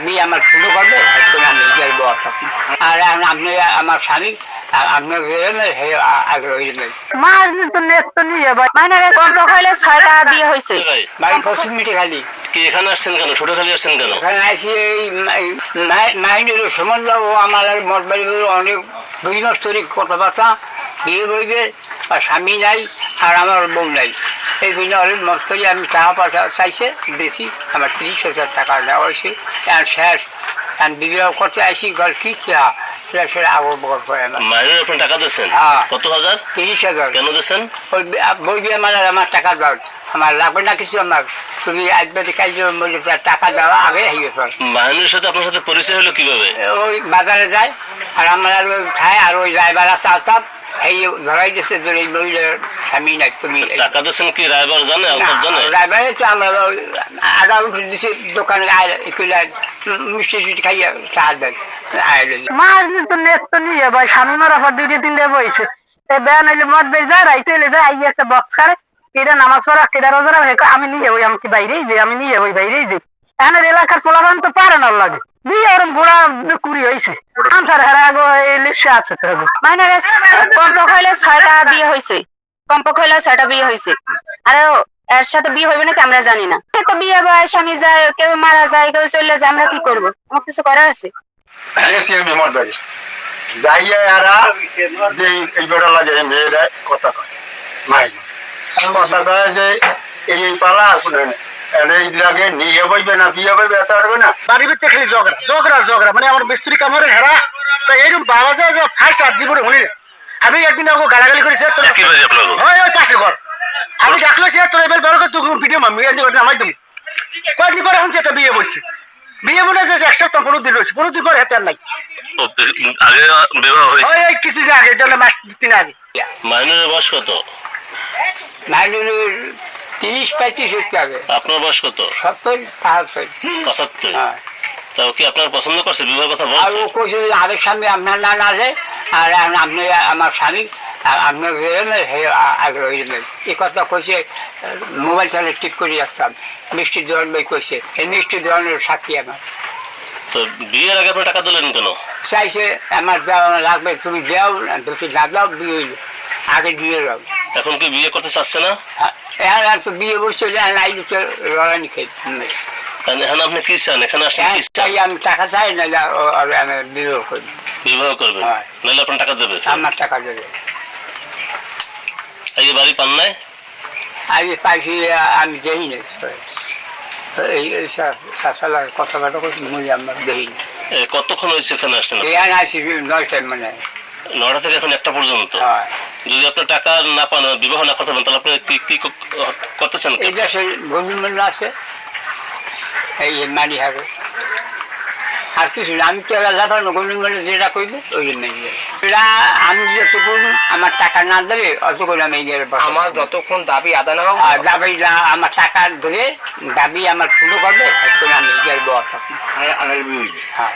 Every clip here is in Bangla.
আমি আমার শুরু করবে আমি বস আর আপনি আমার স্বামী আপনার ছয়টা বিয়ে হয়েছে। বাড়ি পশ্চিম মিটে খালি কি এখানে আসছেন কেন? ছোট খালি আসছেন কেন? ওখানে আসি এই মাহিনীর সম্বন্ধ ও আমার মঠ বাড়ি অনেক বিভিন্ন স্তরিক কথাবার্তা বিয়ে বইবে আর স্বামী নাই আর আমার বউ নাই এই বিভিন্ন অনেক মত করি আমি টাকা পয়সা চাইছে বেশি আমার 30,000 টাকা নেওয়া হয়েছে আর শেষ আমি বিবাহ করতে আসি ঘর কি সেটা আগর বকর করে আমার মাইনের আপনি টাকা দিচ্ছেন? হ্যাঁ। কত হাজার? 30,000। কেন দিচ্ছেন? ওই বই বিয়ে মানে আমার টাকা দাও আমার লাগবে না কিছু আমার তুমি আসবে কাজ টাকা দেওয়া আগে হয়ে গেছে। মাইনের সাথে আপনার সাথে পরিচয় হলো কিভাবে? ওই বাজারে যায় আর আমরা খাই আর ওই ড্রাইভার চালতাম এই ধরাই দিচ্ছে এই বইলের স্বামী নাই তুমি টাকা দিচ্ছেন কি ড্রাইভার জানে? ড্রাইভারে তো আমরা আদা উঠে দিচ্ছি দোকানে মিষ্টি টিষ্টি খাইয়ে চা দেয় মার তো নেট তো নিয়ে ভাই স্বামী মারা পর 2-3 বইছে বেয়া নাইলে মদ বের যায় রাইতে এলে যায় আইয়ে একটা বক্স করে কেডা নামাজ পড়া কেডা রোজা রাখে আমি নিয়ে ওই আমি কি বাইরেই যাই আমি নিয়ে ওই বাইরেই যাই এখানে এলাকার পোলাবান তো পারে না লাগে বিয়ে ওরম বুড়া কুড়ি হয়েছে আনসার হেরা গো এই লিস্টে আছে তো মাইনারে কমপক্ষ হইলে 6টা বিয়ে হয়েছে কমপক্ষ হইলে 6টা বিয়ে হয়েছে আর এর সাথে বিয়ে হইবে নাকি আমরা জানি না তো বিয়ে হয় স্বামী যায় কেউ মারা যায় কেউ চলে যায় আমরা কি করবো আমার কিছু করার আছে যাইয়া এরা যে এই বেড়ালা যে মেয়েরা কথা কয় মাইন কথা কয় যে এই পালা এই লাগে নিয়ে বইবে না বিয়ে বইবে এত পারবে না বাড়ির ভিতরে খালি ঝগড়া মানে আমার মিস্ত্রি কামড়ে হেরা তো এইরকম বাবা যায় যে ফাঁস আর জীবনে শুনি আমি একদিন ওকে গালাগালি করেছি ওই পাশে ঘর আমি ডাকলো সে তোর এবার বড় করে তুই ভিডিও মামি আমার তুমি কয়েকদিন পরে শুনছি একটা বিয়ে বসছে বিয়ে মনে হচ্ছে 1 সপ্তাহ 15 দিন রয়েছে 15 দিন পরে হাতে আর নাই আগে বিবাহ হয়েছে ওই কিছুদিন আগে জন্য মাস 3 আগে মাইনের বয়স কত? মাইনুর 30-35 আগে। আপনার বয়স কত? 70-75। হ্যাঁ। তা কি আপনার পছন্দ করছে বিবাহের কথা বলছে? আর ও কইছে যে আরেক স্বামী আপনার না আছে আর আপনি আমার স্বামী আপনার আগে এই কথা কইছে মোবাইল চালে ঠিক করে রাখতাম মিষ্টি দেওয়ান বই কইছে এই মিষ্টি দেওয়ানের সাক্ষী আমার। তো বিয়ের আগে আপনি টাকা দিলেন কেন? চাইছে আমার দেওয়া লাগবে তুমি দেও তুমি না দাও বিয়ে হইল আগে দিয়ে দাও। এখন কি বিয়ে করতে চাচ্ছে না? এখন তো বিয়ে বসছে নাই লড়ানি খেয়ে এখন আপনি কি চান? এখানে আসেন কি চাই? আমি টাকা চাই না আমি বিবাহ করি। বিবাহ করবেন? নাহলে আপনার টাকা দেবে? আমার টাকা দেবে। এই বাড়ি পান নাই? আমি পাইছি আমি দেই না এই কথাবার্তা করছি আমার দেই না। কতক্ষণ হয়েছে এখানে আসছেন? আসছি 9টায় মানে 9টা থেকে এখন 1টা পর্যন্ত। যদি আপনার টাকা না পান বিবাহ না করতে পারেন তাহলে আপনি কি করতে চান? এই দেশে গভর্নমেন্ট আছে এই মানি হারো আর কিছু আমি তো গভর্নমেন্ট যেটা করবে ওই জন্য এরা আমি যত করবো আমার টাকা না দেবে অত করে আমি আমার যতক্ষণ দাবি আদায় না হোক দাবি আমার টাকা ধরে দাবি আমার শুরু করবে আমি হ্যাঁ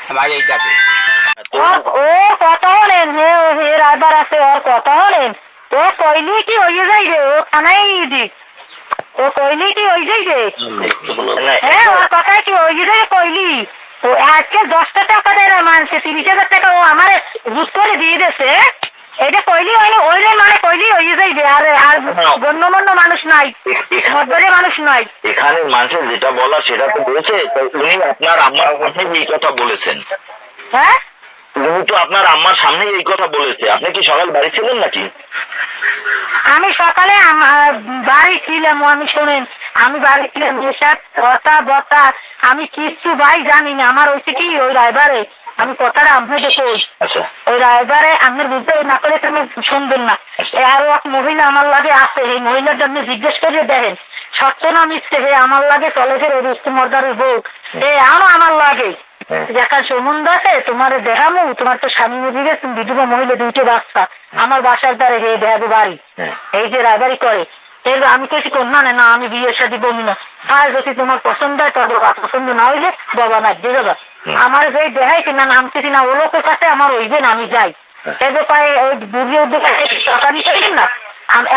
আমার এই দাবি। ও কথা হলেন হে রাইবার আছে ওর কথা হলেন তো কইলি কি হয়ে যাই রে ও খানাই দি ও কইলি কি হয়ে যাই রে হ্যাঁ ওর কথা কি হয়ে যায় কইলি ও আজকে 10টা টাকা দেয় না মানছে 30,000 টাকা ও আমার বুঝ করে দিয়ে দিয়েছে এটা কইলি ওইলে মানে কইলি হয়ে যাই রে আর গণ্যমান্য মানুষ নাই মধ্যে মানুষ নাই এখানে মানুষের যেটা বলা সেটা তো বলেছে উনি আপনার আম্মার সামনে এই কথা বলেছেন। হ্যাঁ উনি তো আপনার আম্মার সামনে এই কথা বলেছে। আপনি কি সকাল বাড়ি ছিলেন নাকি? আমি সকালে বাড়ি ছিলাম আমি শোনেন আমি বাড়ি ছিলাম বতা আমি কিচ্ছু ভাই জানি না আমার হয়েছে কি ওই রায়বারে আমি কথাটা আপনাকে কই ওই রায়বারে আপনার বুঝতে না করে তুমি শুনবেন না আরো এক মহিলা আমার লাগে আছে এই মহিলার জন্য জিজ্ঞেস করে দেখেন সত্য না মিথ্যে হে আমার লাগে কলেজের ওই রুস্তু মর্দারের বউ আমার লাগে দেখা সম্বন্ধ আছে তোমার দেখামু তোমার তো স্বামী মরে গেছে বিধবা মহিলা 2টা বাচ্চা আমার বাসার দ্বারে হে দেখাবো বাড়ি এই যে রায়বাড়ি করে এর আমি কিছু না না আমি বিয়ের সাথে বলি না আর যদি তোমার পছন্দ হয় তোর বাবা পছন্দ না হইলে বাবা না দিয়ে যাবা আমার যে দেখাইছি না নামতেছি না ও লোকের কাছে আমার হইবে না আমি যাই এবার পায়ে ওই বুড়ি উদ্যোগ টাকা নিতে না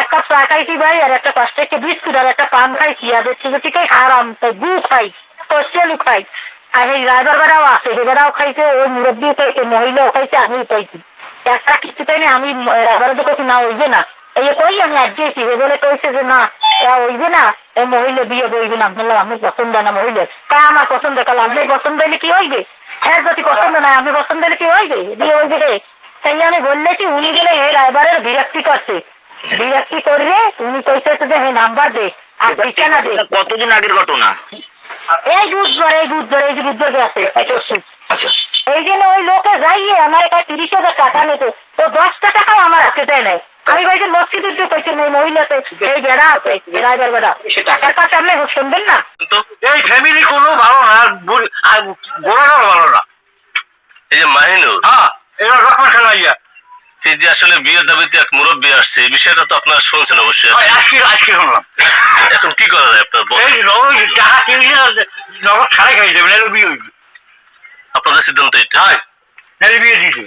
এক কাপ চা খাইছি ভাই আর একটা 5 টাকা বিস্কুট আর একটা পান খাইছি আর ঠিক আছে আরাম গু খাই কষ্টালু খাই আর এই ড্রাইভার বেড়াও আছে, সে বেড়াও খাইছে, ওই মুরব্বী খাইছে, মহিলাও খাইছে, আমিও খাইছি। একটা কিছু তাই না, আমি ড্রাইভারকে কইছি না হইবে না, এই কই আমি আজ গেছি, এ বলে কইছে যে না হইবে না, এই মহিলা বিয়ে বইবে না। বললাম আমি পছন্দ না মহিলা, তা আমার পছন্দ, কাল আপনি পছন্দ হইলে কি হইবে, হ্যাঁ যদি পছন্দ না আপনি পছন্দ হইলে কি হইবে, বিয়ে হইবে রে। তাই আমি বললেছি, উনি গেলে এই ড্রাইভারের বিরক্তি করছে, বিরক্তি করলে উনি কইছে যে হে নাম্বার দে আর ঠিকানা দে। কতদিন আগের ঘটনা? এই বুধবার এই যে বুধবার আছে আচ্ছা, এই জন্য ওই লোকে যাইয়ে আমার কাছে 30,000 টাকা নিতে, তো 10টা টাকাও আমার হাতে দেয় নাই। আমি ভাইকে মসজিদের দিয়ে কইছি এই মহিলাতে এই বেড়া আছে ড্রাইভার বেড়া, টাকার কাছে আপনি শুনবেন না। তো এই ফ্যামিলি কোনো ভালো না, আর গোড়াটাও ভালো না। এই যে মাহিনুর, হ্যাঁ, এরা রকম খেলা ইয়া। সেই যে আসলে বিয়ের দাবিতে এক মুরব্বী আসছে, এই বিষয়টা তো আপনারা শুনছেন অবশ্যই। আজকে শুনলাম। এখন কি করা যায় আপনার বলেন? এই নগদ টাকা কিনে নগদ খারাই খাই যাবে, নাহলে বিয়ে হইবে, আপনাদের সিদ্ধান্ত এটা? নাহলে বিয়ে দিয়ে দেবে।